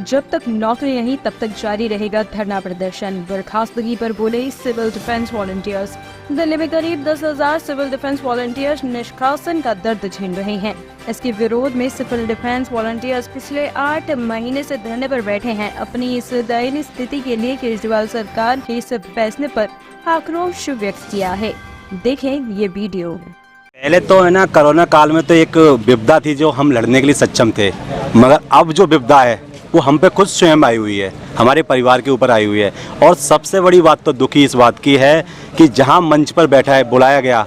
जब तक नौकरी नहीं तब तक जारी रहेगा धरना प्रदर्शन। बर्खास्तगी पर बोले सिविल डिफेंस वॉलंटियर्स। दिल्ली में करीब 10,000 सिविल डिफेंस वॉलंटियर्स निष्कासन का दर्द झेल रहे हैं। इसके विरोध में सिविल डिफेंस वॉलंटियर्स पिछले 8 महीने से धरने पर बैठे हैं। अपनी इस दयनीय स्थिति के लिए केजरीवाल सरकार के इस फैसले पर आक्रोश व्यक्त किया है। देखें ये वीडियो। पहले तो है ना, कोरोना काल में तो एक विपदा थी जो हम लड़ने के लिए सक्षम थे, मगर अब जो विपदा है वो हम पे खुद स्वयं आई हुई है, हमारे परिवार के ऊपर आई हुई है। और सबसे बड़ी बात तो दुखी इस बात की है कि जहां मंच पर बैठा है बुलाया गया,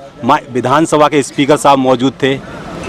विधानसभा के स्पीकर साहब मौजूद थे,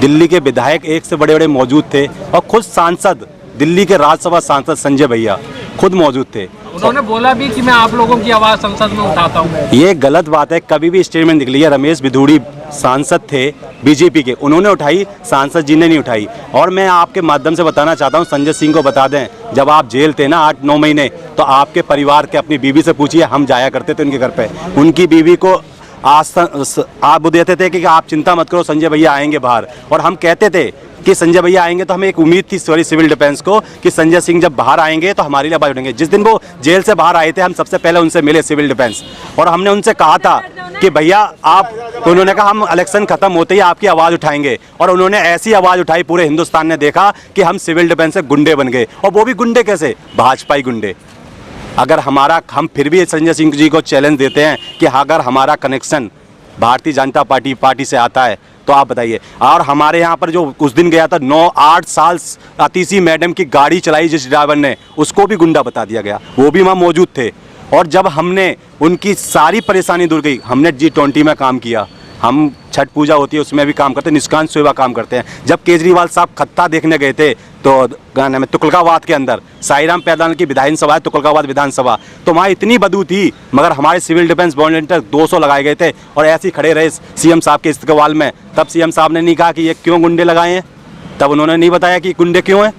दिल्ली के विधायक एक से बड़े बड़े मौजूद थे और खुद सांसद, दिल्ली के राज्यसभा सांसद संजय भैया खुद मौजूद थे। उन्होंने बोला भी कि मैं आप लोगों की आवाज़ संसद में उठाता हूँ। ये गलत बात है, कभी भी स्टेटमेंट निकली है। रमेश भिदुड़ी सांसद थे बीजेपी के, उन्होंने उठाई, सांसद जी ने नहीं उठाई। और मैं आपके माध्यम से बताना चाहता हूँ, संजय सिंह को बता दें, जब आप जेल थे ना 8-9 महीने, तो आपके परिवार के अपनी बीवी से पूछिए, हम जाया करते थे उनके घर पे। उनकी बीवी को आप देते थे कि आप चिंता मत करो, संजय भैया आएंगे बाहर। और हम कहते थे कि संजय भैया आएंगे, तो हमें एक उम्मीद थी सिविल डिफेंस को कि संजय सिंह जब बाहर आएंगे तो हमारे लिए आवाज उठेंगे। जिस दिन वो जेल से बाहर आए थे, हम सबसे पहले उनसे मिले सिविल डिफेंस, और हमने उनसे कहा था कि भैया आप, तो उन्होंने कहा हम इलेक्शन खत्म होते ही आपकी आवाज़ उठाएंगे। और उन्होंने ऐसी आवाज़ उठाई, पूरे हिंदुस्तान ने देखा कि हम सिविल डिफेंस से गुंडे बन गए। और वो भी गुंडे कैसे? भाजपाई गुंडे। अगर हमारा, हम फिर भी संजय सिंह जी को चैलेंज देते हैं कि अगर हमारा कनेक्शन भारतीय जनता पार्टी से आता है तो आप बताइए। और हमारे यहाँ पर जो उस दिन गया था 9-8 साल अतिशी मैडम की गाड़ी चलाई जिस ड्राइवर ने, उसको भी गुंडा बता दिया गया, वो भी वहाँ मौजूद थे। और जब हमने उनकी सारी परेशानी दूर की, हमने G20 में काम किया, हम छठ पूजा होती है उसमें भी काम करते हैं, निष्काम सेवा काम करते हैं। जब केजरीवाल साहब खत्ता देखने गए थे तो गाने में तुगलकाबाद के अंदर, साईराम पैदान की विधानसभा है तुगलकाबाद विधानसभा, तो वहाँ इतनी बदबू थी, मगर हमारे सिविल डिफेंस वॉलंटियर 200 लगाए गए थे और ऐसे ही खड़े रहे सीएम साहब के इस्तेकबाल में। तब सीएम साहब ने नहीं कहा कि ये क्यों गुंडे लगाए हैं, तब उन्होंने नहीं बताया कि गुंडे क्यों हैं।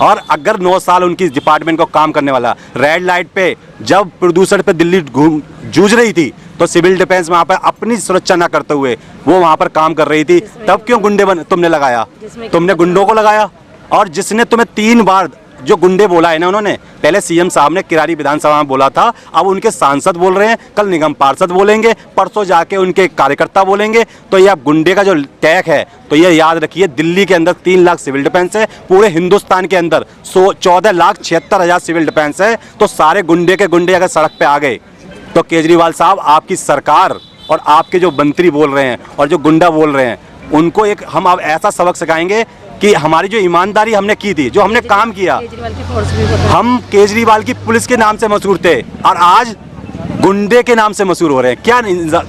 और अगर 9 साल उनकी डिपार्टमेंट को काम करने वाला, रेड लाइट पे जब प्रदूषण पे दिल्ली जूझ रही थी, तो सिविल डिफेंस वहाँ पर अपनी सुरक्षा ना करते हुए वो वहाँ पर काम कर रही थी, तब क्यों गुंडे तुमने लगाया? तुमने गुंडों को लगाया। और जिसने तुम्हें 3 बार जो गुंडे बोला है ना, उन्होंने पहले सीएम साहब ने किरारी विधानसभा में बोला था, अब उनके सांसद बोल रहे हैं, कल निगम पार्षद बोलेंगे, परसों जाके उनके कार्यकर्ता बोलेंगे। तो ये अब गुंडे का जो टैग है, तो ये याद रखिए, दिल्ली के अंदर 3 लाख सिविल डिफेंस है, पूरे हिंदुस्तान के अंदर 14,76,000 सिविल डिफेंस है। तो सारे गुंडे के गुंडे अगर सड़क पे आ गए तो केजरीवाल साहब, आपकी सरकार और आपके जो मंत्री बोल रहे हैं और जो गुंडा बोल रहे हैं, उनको एक हम अब ऐसा सबक सिखाएंगे कि हमारी जो ईमानदारी हमने की थी, जो हमने काम किया, हम केजरीवाल की पुलिस के नाम से मशहूर थे और आज गुंडे के नाम से मशहूर हो रहे हैं। क्या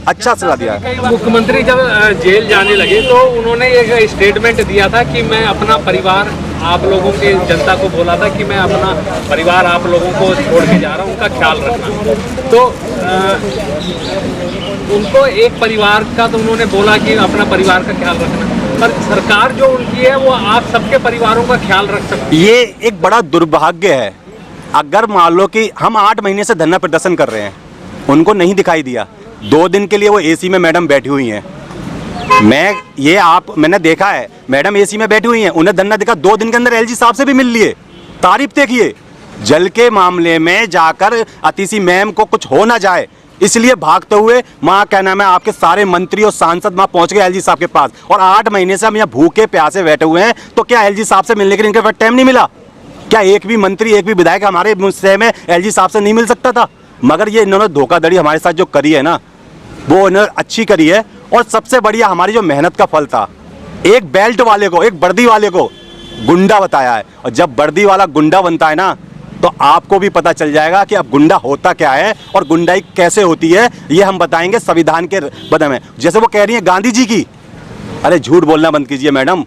अच्छा सलाह दिया। मुख्यमंत्री जब जेल जाने लगे तो उन्होंने एक स्टेटमेंट दिया था कि मैं अपना परिवार, आप लोगों के जनता को बोला था कि मैं अपना परिवार आप लोगों को छोड़ के जा रहा हूँ, उनका ख्याल रखना। तो उनको एक परिवार का, तो उन्होंने बोला कि अपना परिवार का ख्याल रखना, पर सरकार जो उनकी है वो आप सबके परिवारों का ख्याल रख सकती है। ये एक बड़ा दुर्भाग्य है। अगर मान लो कि हम 8 महीने से धरना प्रदर्शन कर रहे हैं, उनको नहीं दिखाई दिया, 2 दिन के लिए वो एसी में मैडम बैठी हुई हैं। मैंने देखा है, मैडम एसी में बैठी हुई हैं, उन्हें धरना दिखा, 2 दिन के अंदर एलजी साहब से भी मिल लिए, तारीफ देखिए। जल के मामले में जाकर अतिशी मैम को कुछ हो ना जाए, इसलिए भागते हुए वहाँ क्या नाम है, आपके सारे मंत्री और सांसद वहाँ पहुँच गए एलजी साहब के पास। और 8 महीने से हम यहाँ भूखे प्यासे बैठे हुए हैं, तो क्या एलजी साहब से मिलने के लिए इनके पास टाइम नहीं मिला? क्या एक भी मंत्री, एक भी विधायक हमारे मुझसे में एलजी साहब से नहीं मिल सकता था? मगर ये इन्होंने धोखाधड़ी हमारे साथ जो करी है ना, वो इन्होंने अच्छी करी है। और सबसे बढ़िया हमारी जो मेहनत का फल था, एक बेल्ट वाले को, एक वर्दी वाले को गुंडा बताया है। और जब वर्दी वाला गुंडा बनता है ना, तो आपको भी पता चल जाएगा कि अब गुंडा होता क्या है और गुंडाई कैसे होती है। ये हम बताएंगे संविधान के बदले में। जैसे वो कह रही है गांधी जी की, अरे झूठ बोलना बंद कीजिए मैडम,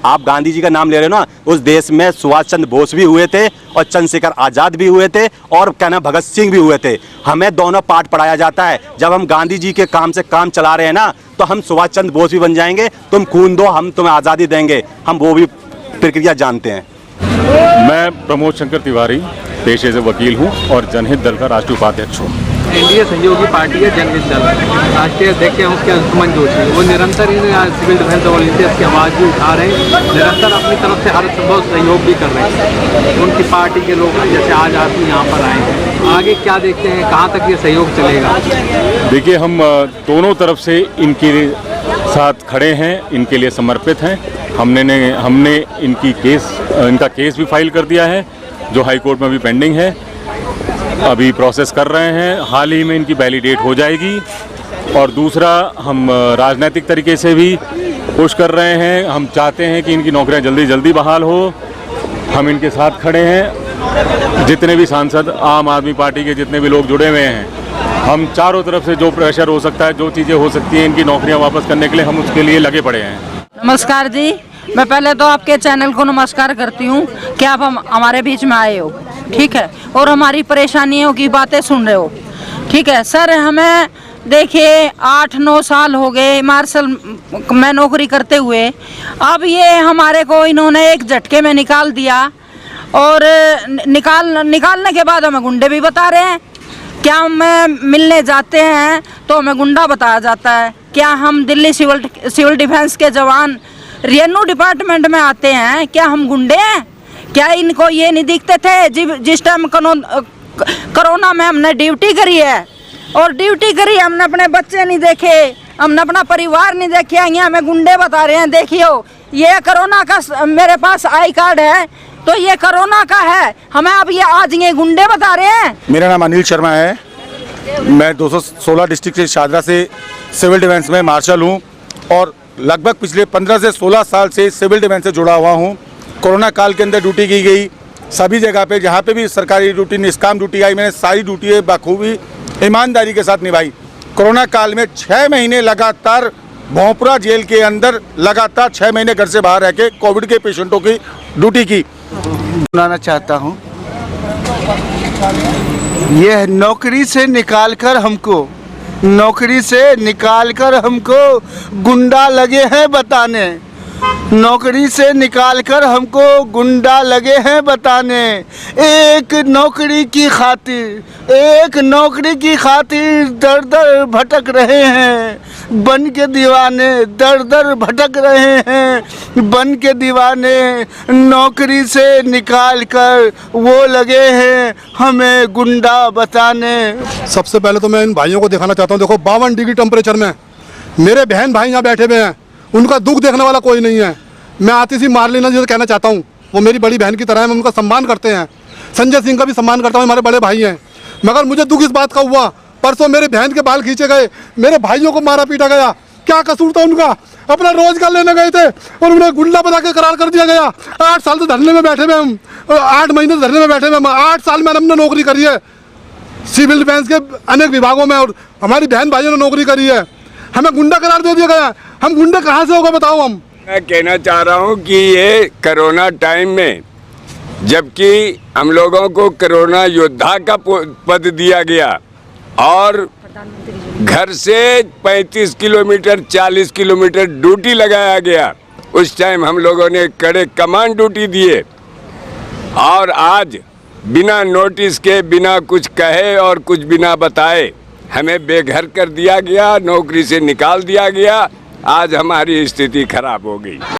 आप गांधी जी का नाम ले रहे हो ना, उस देश में सुभाष चंद्र बोस भी हुए थे और चंद्रशेखर आज़ाद भी हुए थे और क्या नाम भगत सिंह भी हुए थे। हमें दोनों पाठ पढ़ाया जाता है। जब हम गांधी जी के काम से काम चला रहे हैं ना, तो हम सुभाष चंद्र बोस भी बन जाएंगे। तुम खून दो, हम तुम्हें आज़ादी देंगे, हम वो भी प्रक्रिया जानते हैं। मैं प्रमोद शंकर तिवारी पेशे से वकील हूँ और जनहित दल का राष्ट्रीय उपाध्यक्ष हूँ। एनडीए सहयोगी पार्टी है जनहित दल, राष्ट्रीय अध्यक्ष हैं उसके अंशुमन जोशी, वो निरंतर इन सिविल डिफेंस वॉलंटियर्स की आवाज़ भी उठा रहे हैं, निरंतर अपनी तरफ से हर संभव सहयोग भी कर रहे हैं। उनकी पार्टी के लोग जैसे आज आदमी यहाँ पर आए हैं, आगे क्या देखते हैं, कहाँ तक ये सहयोग चलेगा? देखिए, हम दोनों तरफ से इनके साथ खड़े हैं, इनके लिए समर्पित हैं। हमने इनका केस भी फाइल कर दिया है, जो हाई कोर्ट में अभी पेंडिंग है, अभी प्रोसेस कर रहे हैं। हाल ही में इनकी वैलिडेट हो जाएगी। और दूसरा, हम राजनीतिक तरीके से भी पुश कर रहे हैं। हम चाहते हैं कि इनकी नौकरियां जल्दी जल्दी बहाल हो। हम इनके साथ खड़े हैं। जितने भी सांसद, आम आदमी पार्टी के जितने भी लोग जुड़े हुए हैं, हम चारों तरफ से जो प्रेशर हो सकता है, जो चीज़ें हो सकती हैं इनकी नौकरियां वापस करने के लिए, हम उसके लिए लगे पड़े हैं। नमस्कार जी, मैं पहले तो आपके चैनल को नमस्कार करती हूँ कि आप हमारे बीच में आए हो, ठीक है, और हमारी परेशानियों की बातें सुन रहे हो, ठीक है। सर, हमें देखिए 8-9 साल हो गए मार्शल में नौकरी करते हुए। अब ये हमारे को इन्होंने एक झटके में निकाल दिया, और निकालने के बाद हमें गुंडे भी बता रहे हैं। क्या हमें मिलने जाते हैं तो हमें गुंडा बताया जाता है? क्या हम दिल्ली सिविल डिफेंस के जवान रेवेन्यू डिपार्टमेंट में आते हैं, क्या हम गुंडे हैं? क्या इनको ये नहीं दिखते थे जिस टाइम कोरोना में हमने ड्यूटी करी है, और ड्यूटी करी, हमने अपने बच्चे नहीं देखे, हमने अपना परिवार नहीं देखे, यहाँ हमें गुंडे बता रहे हैं। देखियो, ये कोरोना का मेरे पास आई कार्ड है, तो ये कोरोना का है, हमें अब ये आज ये गुंडे बता रहे हैं। मेरा नाम अनिल शर्मा है। मैं 216 डिस्ट्रिक्ट से शादरा से सिविल डिफेंस में मार्शल हूँ, और लगभग पिछले 15 से 16 साल से सिविल डिफेंस से जुड़ा हुआ हूँ। कोरोना काल के अंदर ड्यूटी की गई, सभी जगह पे जहाँ पे भी सरकारी ड्यूटी, निष्काम ड्यूटी आई, मैंने सारी ड्यूटी बखूबी ईमानदारी के साथ निभाई। कोरोना काल में 6 महीने लगातार भोंपुरा जेल के अंदर लगातार 6 महीने घर से बाहर रह के कोविड के पेशेंटों की ड्यूटी की। सुनाना चाहता हूँ, यह नौकरी से निकालकर हमको गुंडा लगे हैं बताने, नौकरी से निकालकर हमको गुंडा लगे हैं बताने। एक नौकरी की खातिर दर दर भटक रहे हैं, बन के दीवाने दर दर भटक रहे हैं, बन के दीवाने। नौकरी से निकाल कर वो लगे हैं हमें गुंडा बताने। सबसे पहले तो मैं इन भाइयों को दिखाना चाहता हूँ। देखो, 52 डिग्री टेम्परेचर में मेरे बहन भाई यहाँ बैठे हुए हैं, उनका दुख देखने वाला कोई नहीं है। मैं आतिशी मारलेना जी से कहना चाहता हूँ, वो मेरी बड़ी बहन की तरह है, मैं उनका सम्मान करते हैं। संजय सिंह का भी सम्मान करता हूँ, हमारे बड़े भाई हैं। मगर मुझे दुख इस बात का हुआ, परसों मेरे बहन के बाल खींचे गए, मेरे भाइयों को मारा पीटा गया। क्या कसूर था उनका? अपना रोजगार लेने गए थे और उन्हें गुंडा बना के करार कर दिया गया। 8 साल से धरने में बैठे हुए हम, 8 महीने से धरने में बैठे हुए हम। 8 साल में हमने नौकरी करी है सिविल डिफेंस के अनेक विभागों में, और हमारी बहन भाइयों ने नौकरी करी है। हमें गुंडा करार दे दिया गया। हम गुंडे कहाँ से होगा बताओ? हम मैं कहना चाह रहा हूँ कि ये कोरोना टाइम में, जबकि हम लोगों को कोरोना योद्धा का पद दिया गया और घर से 35 किलोमीटर 40 किलोमीटर ड्यूटी लगाया गया, उस टाइम हम लोगों ने कड़े कमांड ड्यूटी दिए, और आज बिना नोटिस के, बिना कुछ कहे और कुछ बिना बताए हमें बेघर कर दिया गया, नौकरी से निकाल दिया गया। आज हमारी स्थिति खराब हो गई।